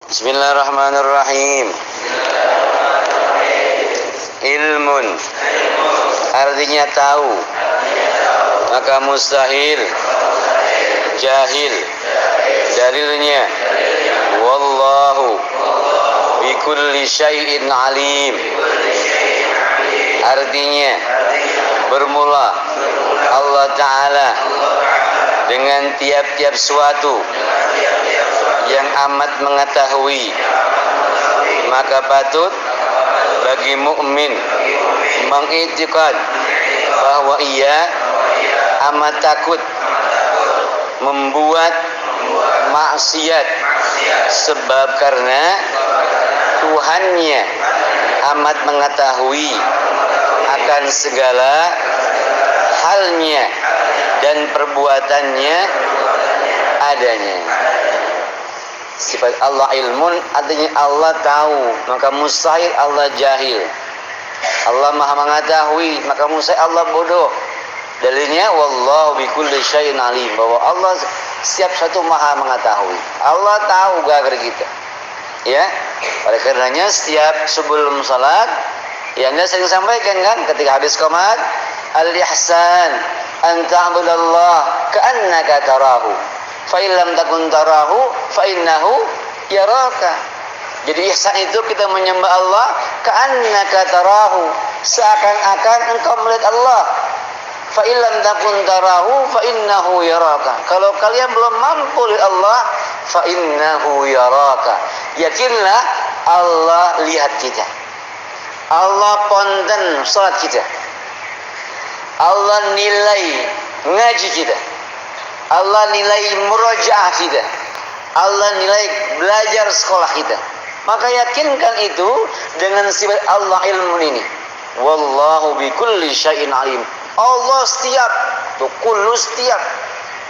Bismillahirrahmanirrahim. Ilmun artinya tahu, maka mustahil jahil. Dalilnya wallahu bikulli syai'in alim. Artinya bermula Allah Ta'ala dengan tiap-tiap suatu yang amat mengetahui, maka patut bagi mukmin mengiktikad bahwa ia amat takut membuat maksiat, sebab karena Tuhannya amat mengetahui akan segala halnya dan perbuatannya adanya. Sifat Allah ilmun artinya Allah tahu, maka mustahil Allah jahil. Allah maha mengetahui, maka mustahil Allah bodoh. Dalilnya wallahu bikulli syai'in alim, bahwa Allah setiap satu maha mengetahui. Allah tahu gagal kita. Ya, oleh karenanya setiap sebelum salat, ya Anda sering sampaikan kan ketika habis qomat, al-ihsan an ta'budallah ka'annaka tarahu fa illam takun tarahu fa innahu yaraka. Jadi ihsan itu kita menyembah Allah ka'annaka tarahu, seakan-akan engkau melihat Allah. Fa illam takun tarahu fa innahu yaraka. Kalau kalian belum mampu lihat Allah, fa innahu yaraka. Yakinlah Allah lihat kita. Allah ponten salat kita. Allah nilai ngaji kita. Allah nilai murajaah kita. Allah nilai belajar sekolah kita. Maka yakinkan itu dengan sifat Allah ilmu ini. Wallahu bikulli syai'in alim. Allah setiap, kullu setiap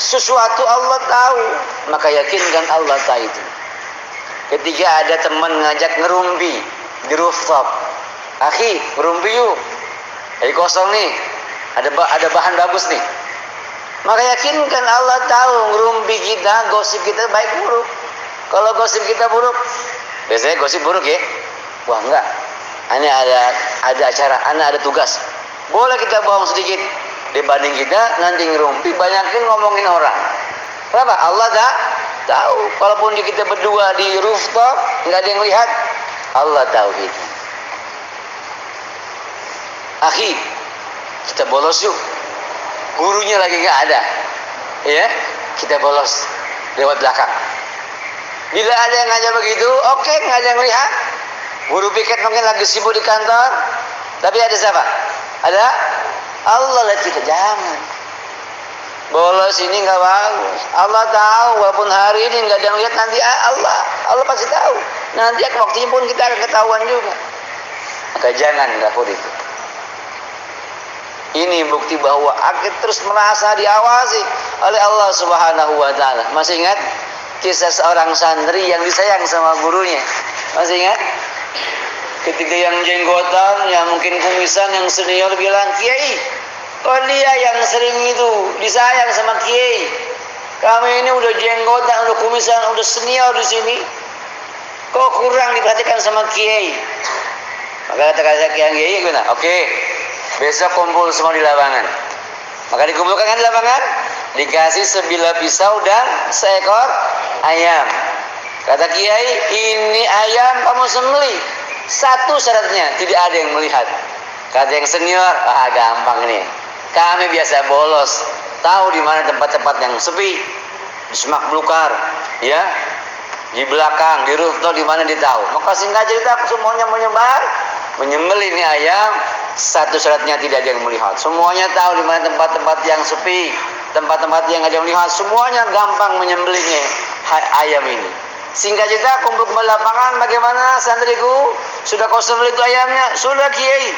sesuatu Allah tahu, maka yakinkan Allah tahu itu. Ketika ada teman ngajak ngerumpi di rooftop, akhi ngerumpi yuk, jadi kosong nih, ada bahan bagus nih, maka yakinkan Allah tahu ngerumpi kita, gosip kita baik buruk. Kalau gosip kita buruk, biasanya gosip buruk ya, wah enggak, ini ada acara, ada tugas, boleh kita bohong sedikit dibanding kita nanti ngerumpi banyakin ngomongin orang. Kenapa? Allah tahu. Kalaupun kita berdua di rooftop nggak ada yang lihat, Allah tahu kita. Akhi, kita bolos yuk. Gurunya lagi nggak ada, ya kita bolos lewat belakang. Bila ada yang ngajak begitu, oke, nggak ada yang lihat. Guru piket mungkin lagi sibuk di kantor, tapi ada siapa? Ada Allah lihat kita. Jangan bolos, ini nggak bagus. Allah tahu, walaupun hari ini nggak ada yang lihat, nanti Allah pasti tahu. Nanti waktunya pun kita akan ketahuan juga. Maka jangan lakukan itu. Ini bukti bahwa kita terus merasa diawasi oleh Allah Subhanahu wa Ta'ala. Masih ingat kisah seorang santri yang disayang sama gurunya? Masih ingat? Ketika yang jenggotan, yang mungkin kumisan, yang senior bilang, Kiai, oh dia yang sering itu disayang sama Kiai. Kami ini udah jenggotan, udah kumisan, udah senior di sini, kok kurang diperhatikan sama Kiai? Maka kata Kiai gimana? Oke, besok kumpul semua di lapangan. Maka dikumpulkan kan di lapangan, dikasih sebilah pisau dan seekor ayam. Kata Kiai, ini ayam kamu sembelih. Satu syaratnya, tidak ada yang melihat. Kata yang senior, gampang nih. Kami biasa bolos, tahu di mana tempat-tempat yang sepi, di semak belukar, ya, di belakang, di rooftop, di mana dia tahu. Maka singkat cerita, semuanya menyebar, menyembelih ini ayam. Satu syaratnya tidak ada yang melihat. Semuanya tahu di mana tempat-tempat yang sepi, tempat-tempat yang ada yang melihat. Semuanya gampang menyembelihnya ayam ini. Singkat cerita, kumpul ke lapangan, bagaimana santriku? Sudah kau sembelih itu ayamnya? Sudah Kiai.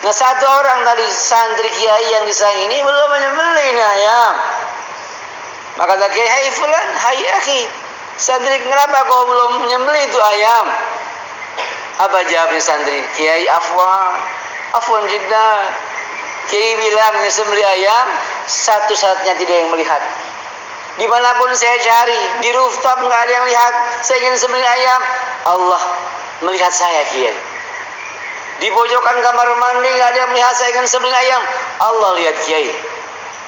Nah, satu orang tadi santri Kiai yang disayang ini belum menyembelih ini ayam. Maka kata Kiai, hai fulan, hai akhi, santri kenapa kau belum menyembelih itu ayam? Apa jawabnya santri? Kiai afwan jiddan. Kiai bilang menyembelih ayam, satu syaratnya tidak yang melihat. Dimanapun saya cari, di rooftop nggak ada yang lihat, saya ingin sembelih ayam, Allah melihat saya Kiai. Di pojokan kamar mandi nggak ada yang melihat saya ingin sembelih ayam, Allah lihat Kiai.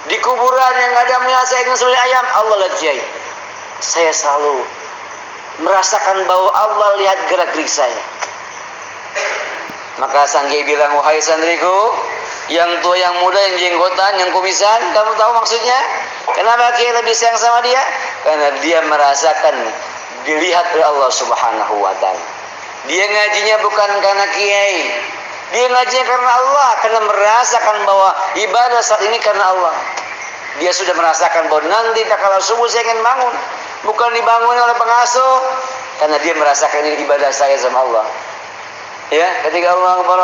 Di kuburan yang nggak ada yang melihat saya ingin sembelih ayam, Allah lihat Kiai. Saya selalu merasakan bahwa Allah lihat gerak-gerik saya. Maka sang Kiai bilang, wahai santriku, yang tua, yang muda, yang jenggotan, yang kumisan, kamu tahu maksudnya? Kenapa Kiai lebih sayang sama dia? Karena dia merasakan dilihat oleh Allah Subhanahu wa Ta'ala. Dia ngajinya bukan karena Kiai, dia ngajinya karena Allah, karena merasakan bahwa ibadah saat ini karena Allah. Dia sudah merasakan bahwa nanti tak kala subuh saya ingin bangun, bukan dibangun oleh pengasuh, karena dia merasakan ini ibadah saya sama Allah. Ya, ketika Allahu Akbar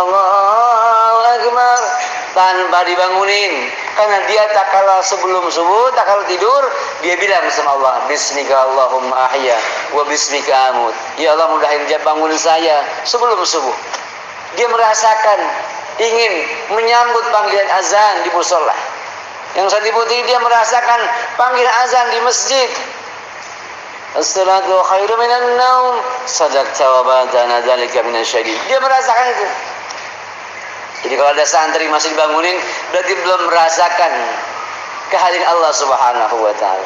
tanpa dibangunin, karena dia tak kala sebelum subuh, tak kala tidur, dia bilang sama Allah, Bismika Allahumma ahya wa bismika amut. Ya Allah, mudahin dia bangun saya sebelum subuh. Dia merasakan ingin menyambut panggilan azan di musola. Yang saat putih dia merasakan panggilan azan di masjid. As-salatu khairu minan naum, sadaqta wa badana dzalika minasyaitan. Dia merasakan itu. Jadi kalau ada santri masih dibangunin, berarti belum merasakan kehadiran Allah Subhanahu wa Ta'ala.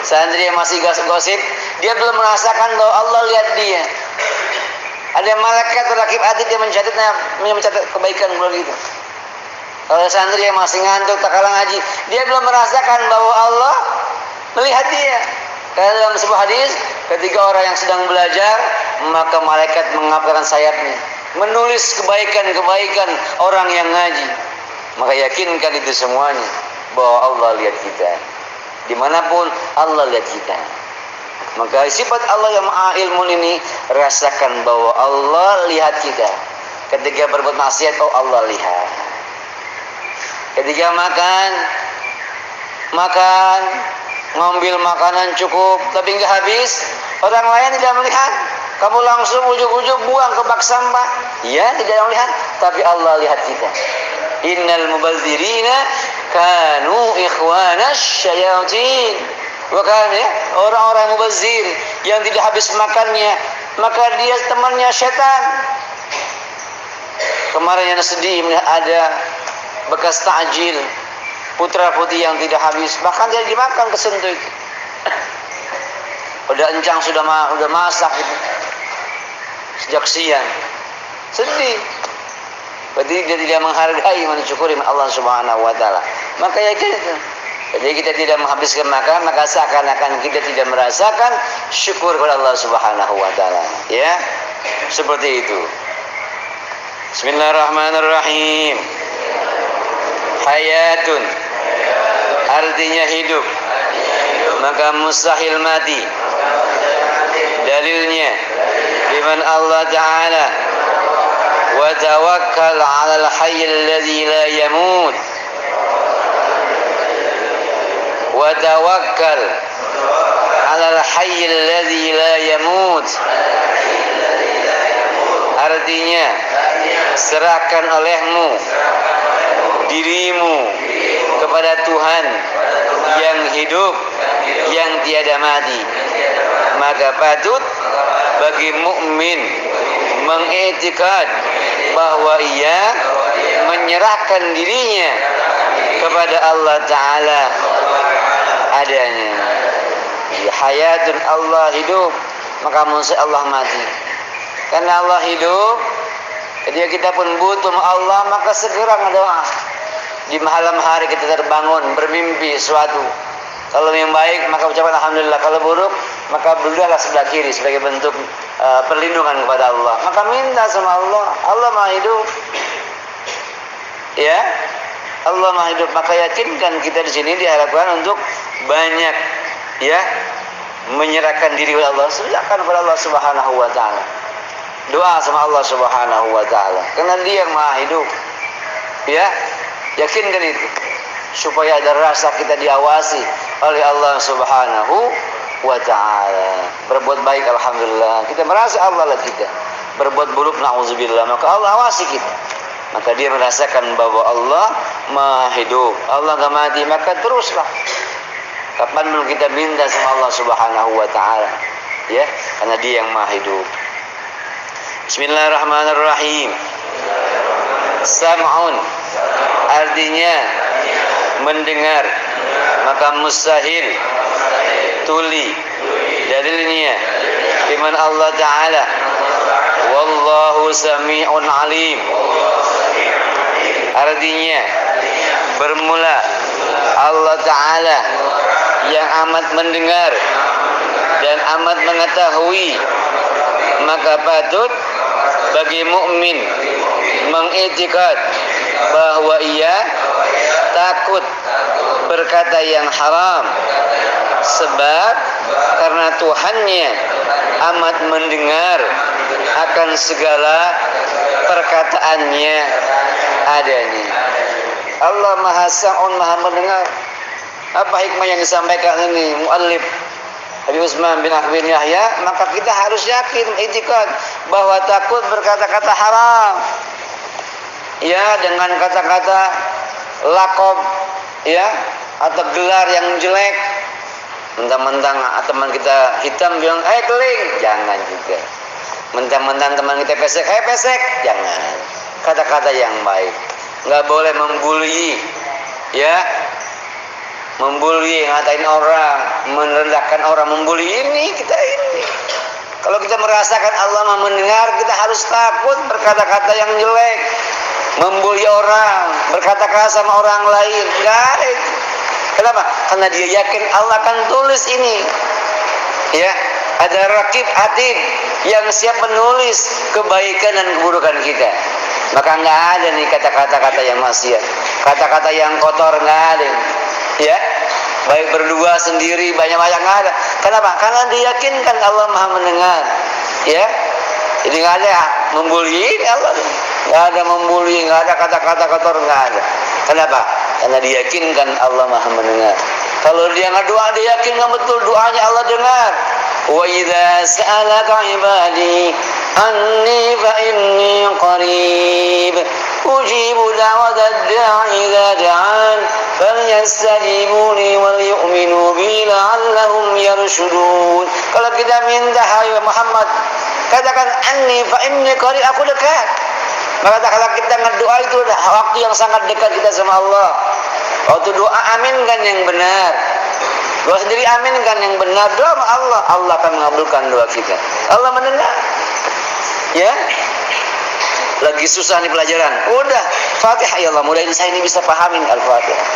Santri yang masih gosip, dia belum merasakan bahwa Allah lihat dia. Ada malaikat rakib atid yang mencatat kebaikan bulan itu. Kalau santri yang masih ngantuk tak kalah ngaji, dia belum merasakan bahwa Allah melihat dia. Karena dalam sebuah hadis, ketika orang yang sedang belajar, maka malaikat mengangkatkan sayapnya, menulis kebaikan-kebaikan orang yang ngaji. Maka yakinkan itu semuanya bahwa Allah lihat kita. Dimanapun Allah lihat kita. Maka sifat Allah yang maha ilmu ini, rasakan bahwa Allah lihat kita. Ketika berbuat maksiat, oh Allah lihat. Ketika makan, ngambil makanan cukup tapi nggak habis, orang lain tidak melihat, kamu langsung ujuk-ujuk buang ke bak sampah, ya tidak ada yang lihat, tapi Allah lihat kita. Innal mubadzirina kanu ikhwanas syayatin. Bukan ya, orang-orang mubazir yang tidak habis makannya, maka dia temannya setan. Kemarin yang sedih melihat ada bekas takjil putra putih yang tidak habis, bahkan tidak dimakan, kesentuh itu. Udah encang sudah masak itu. Sejak siang. Sedih. Berarti dia tidak menghargai, mensyukuri Allah Subhanahu wa Ta'ala. Maka yakin itu. Jadi kita tidak menghabiskan makan, maka seakan-akan kita tidak merasakan syukur kepada Allah Subhanahu wa Ta'ala. Ya. Seperti itu. Bismillahirrahmanirrahim. Hayatun, artinya hidup, maka mustahil mati. Dalilnya firman Allah Ta'ala, wa tawakkal 'alal hayyil ladzi la yamut. Wa tawakkal 'alal hayyil ladzi la yamut. Artinya serahkan olehmu dirimu kepada Tuhan yang hidup, yang tiada mati. Maka patut bagi mukmin mengiktikad bahwa ia menyerahkan dirinya kepada Allah Ta'ala adanya. Hayatun, Allah hidup, maka musuh Allah mati. Karena Allah hidup, ketika kita pun butuh Allah, maka segera berdoa. Di malam hari kita terbangun bermimpi sesuatu, kalau yang baik maka ucapkan alhamdulillah, kalau buruk maka berdoalah sebelah kiri sebagai bentuk perlindungan kepada Allah. Maka minta sama Allah. Allah Maha hidup, ya, Allah Maha hidup. Maka yakinkan kita di sini diharapkan untuk banyak, ya, menyerahkan diri kepada Allah, serahkan kepada Allah Subhanahu wa Ta'ala. Doa sama Allah Subhanahu wa Ta'ala, karena Dia yang Maha hidup, ya. Yakinkan itu, supaya ada rasa kita diawasi oleh Allah Subhanahu wa Ta'ala. Berbuat baik alhamdulillah, kita merasa Allah lihat kita. Berbuat buruk na'udzubillah, maka Allah awasi kita. Maka dia merasakan bahwa Allah Maha hidup, Allah enggak mati, maka teruslah Kapan belum kita minta sama Allah Subhanahu wa taala? Ya, karena Dia yang Maha hidup. Bismillahirrahmanirrahim. Sam'un artinya mendengar, maka mustahil tuli. Dalilnya firman Allah taala, wallahu sami'un alim. Artinya bermula Allah taala yang amat mendengar dan amat mengetahui, maka patut bagi mukmin mengiktikad bahwa ia takut berkata yang haram, sebab karena Tuhannya amat mendengar akan segala perkataannya adanya. Allah Maha Sa'un, Maha mendengar. Apa hikmah yang disampaikan ini muallif Habib Utsman bin Ahmad bin Yahya? Maka kita harus yakin, i'tikad bahwa takut berkata-kata haram, ya, dengan kata-kata lakob, ya, atau gelar yang jelek. Mentang-mentang teman kita hitam bilang, keling, jangan juga. Mentang-mentang teman kita pesek, pesek, jangan. Kata-kata yang baik. Nggak boleh membuli, ya, membuli, ngatain orang, merendahkan orang, membuli ini. Kalau kita merasakan Allah mendengar, kita harus takut berkata-kata yang jelek, membuli orang, berkata-kata sama orang lain. Nggak ada itu. Kenapa? Karena dia yakin Allah akan tulis ini. Ya, ada rakib atid yang siap menulis kebaikan dan keburukan kita. Maka nggak ada nih kata-kata yang maksiat, kata-kata yang kotor, nggak ada. Ya, baik berdua, sendiri, banyak-banyak, nggak ada. Kenapa? Karena diyakinkan Allah Maha mendengar. Ya, jadi nggak ada membuli Allah, nggak ada membuli, nggak ada kata-kata kotor, nggak ada. Kenapa? Karena diyakinkan Allah Maha mendengar. Kalau dia ngedoa, dia yakin betul doanya Allah dengar. Wa idza sa'alaka ibadi anni fa inni qarib ujibu da'watad da'i idza da'an falyastajibu li wal yu'minu bi la'allahum yarshudun. Kalau kita minta, hai Muhammad, katakan anni fa inni qarib, aku dekat. Maka kalau kita ngedoa itu adalah waktu yang sangat dekat kita sama Allah. Waktu doa aminkan yang benar. Doa sendiri aminkan yang benar. Doa sama Allah, Allah akan mengabulkan doa kita. Allah mendengar. Ya. Lagi susah nih pelajaran. Udah, Fatihah, ya Allah, mudahin saya ini bisa pahamin Al-Fatihah.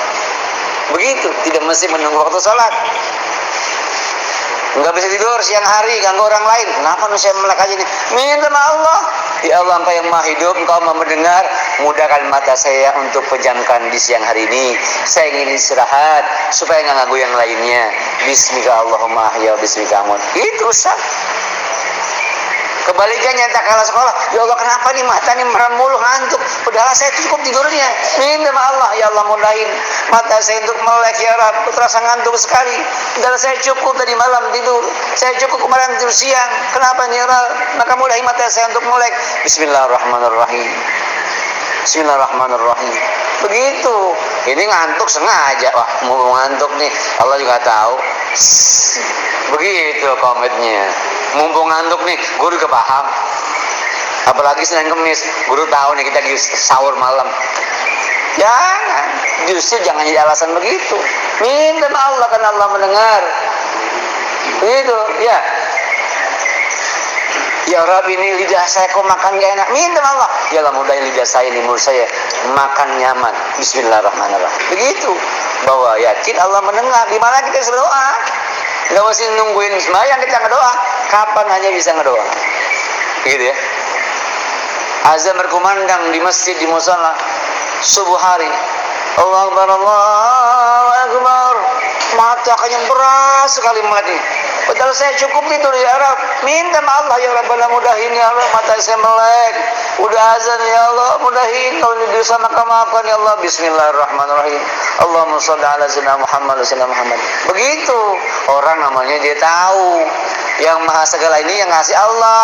Begitu, tidak mesti menunggu waktu salat. Enggak bisa tidur siang hari, ganggu orang lain. Kenapa nih saya melek aja nih? Minta sama Allah. Ya Allah, Engkau yang Maha hidup, Engkau Maha mendengar. Mudahkan mata saya untuk pejamkan di siang hari ini. Saya ingin istirahat supaya nggak ganggu yang lainnya. Bismika Allahumma ahya, bismika amut. Itu Ustaz. Kebalikannya, tak kalah sekolah. Ya Allah, kenapa nih mata nih merem mulu, ngantuk. Padahal saya cukup tidurnya. Minta sama Allah, ya Allah mudahin mata saya untuk melek, ya Rabb. Terasa ngantuk sekali. Padahal saya cukup tadi malam tidur. Saya cukup kemarin tidur siang. Kenapa nih, ya Rabb? Maka mudahin mata saya untuk melek. Bismillahirrahmanirrahim. Bismillahirrahmanirrahim. Begitu. Ini ngantuk sengaja. Wah, mau ngantuk nih. Allah juga tahu. Begitu komitnya. Mumpung ngantuk nih, guru juga paham. Apalagi Senin Kemis, guru tahu nih kita di sahur malam. Jangan, justru jangan jadi alasan begitu. Minta sama Allah karena Allah mendengar. Begitu, ya. Ya Rabb, ini lidah saya kok makan gak enak. Minta sama Allah. Ya Allah, mudahin lidah saya ini, mulut saya makan nyaman. Bismillahirrahmanirrahim. Begitu, bahwa yakin Allah mendengar. Di mana kita berdoa? Nggak mesti nungguin sembahyang kita ngedoa. Kapan hanya bisa ngedoa? Gitu ya. Azan berkumandang di masjid, di musala subuh hari. Allahu Akbar, Allahu Akbar. Mata kayaknya berat sekali melek. Padahal saya cukup tidur, ya Rabb. Minta sama Allah, ya Rabbana mudahin, ya Allah, mata saya melek. Udah azan, ya Allah, mudahin. Kalau ini dosa maka maafkan, ya Allah. Bismillahirrahmanirrahim. Allahumma sholli ala sayyidina Muhammad wa sallam Muhammad. Begitu. Orang namanya dia tahu. Yang maha segala ini yang ngasih Allah.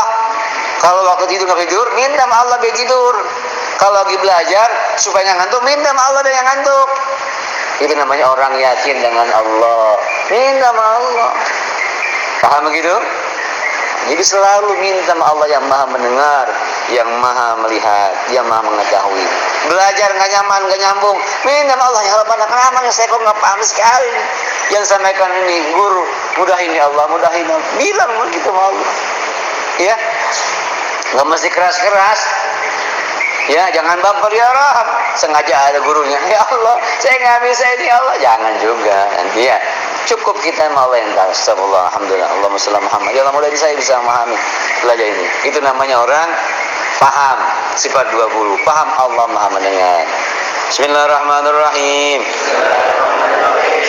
Kalau waktu tidur nggak tidur, minta sama Allah biar tidur. Kalau lagi belajar supaya nggak ngantuk, minta sama Allah biar nggak ngantuk. Itu namanya orang yakin dengan Allah. Minta sama Allah. Paham begitu? Jadi selalu minta sama Allah yang maha mendengar, yang maha melihat, yang maha mengetahui. Belajar nggak nyaman, nggak nyambung, minta sama Allah, ya Allah, kenapa saya kok nggak paham sekali? Yang sampaikan ini guru, mudahin ya Allah, mudahin Allah. Bilang begitu sama Allah. Ya, nggak mesti keras-keras. Ya, jangan baper ya Rahab. Sengaja ada gurunya. Ya Allah, saya nggak bisa ini ya Allah. Jangan juga. Nanti ya, cukup kita sama Allah yang tahu. Astagfirullah, alhamdulillah. Allahumma shalli ala Muhammad. Ya Allah, mulai saya bisa memahami belajar ini. Itu namanya orang paham. Sifat 20. Paham Allah maha mendengar. Bismillahirrahmanirrahim.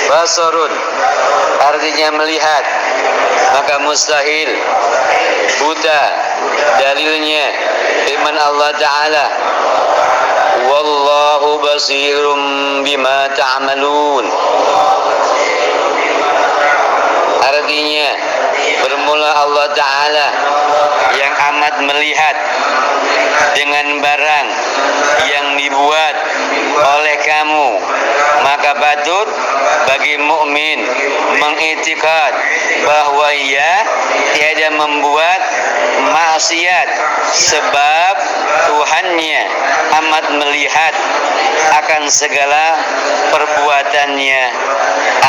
Basarun artinya melihat, maka mustahil buta dalilnya iman Allah Ta'ala. Wallahu basirum bima ta'malun. Artinya bermula Allah Ta'ala yang amat melihat dengan barang yang dibuat oleh kamu, maka patut bagi mukmin mengiktikad bahwa ia tiada membuat maksiat, sebab Tuhannya amat melihat akan segala perbuatannya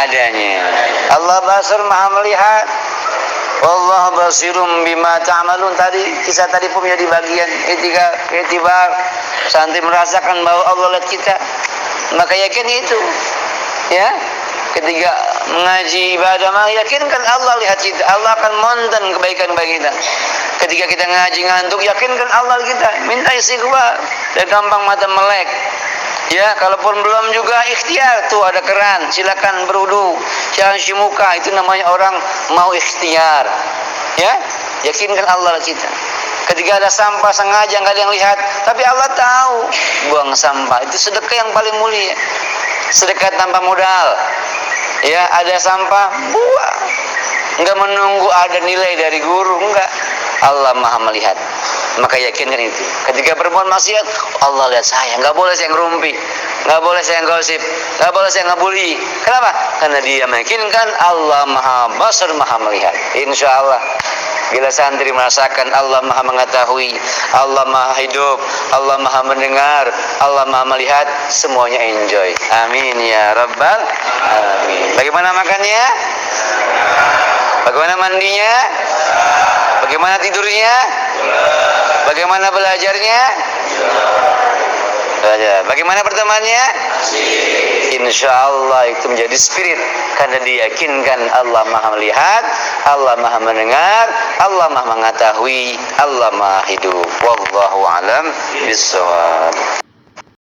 adanya. Allah basir, maha melihat. Wallahu basirum bima ta'malun. Tadi kisah tadi pun menjadi bagian itibar. Santri merasakan bahwa Allah lihat kita, maka yakin itu. Ya, ketika mengaji ibadah, maka yakinkan Allah lihat kita. Allah akan monten kebaikan bagi kita. Ketika kita ngaji ngantuk, yakinkan Allah kita. Minta istighfar dan gampang mata melek. Ya, kalaupun belum juga ikhtiar, tuh ada keran, silakan berwudu, jangan cuci muka, itu namanya orang mau ikhtiar. Ya, yakinkan Allah kita. Ketika ada sampah sengaja nggak ada yang lihat, tapi Allah tahu, buang sampah itu sedekah yang paling mulia. Sedekah tanpa modal. Ya, ada sampah, buang. Enggak menunggu ada nilai dari guru, enggak. Allah maha melihat. Maka yakinkan itu. Ketika berbuat maksiat, Allah lihat saya. Enggak boleh saya ngerumpi, enggak boleh saya gosip, enggak boleh saya ngebully. Kenapa? Karena dia meyakinkan Allah maha basir, maha melihat. Insya Allah, bila santri merasakan Allah maha mengetahui, Allah maha hidup, Allah maha mendengar, Allah maha melihat, semuanya enjoy. Amin ya rabbal alamin. Bagaimana makannya? Bagaimana mandinya? Bagaimana tidurnya? Bagaimana belajarnya? Bagaimana bertemannya? Insya Allah itu menjadi spirit, karena diyakinkan Allah maha melihat, Allah maha mendengar, Allah maha mengetahui, Allah maha hidup. Wallahu alam bishawab.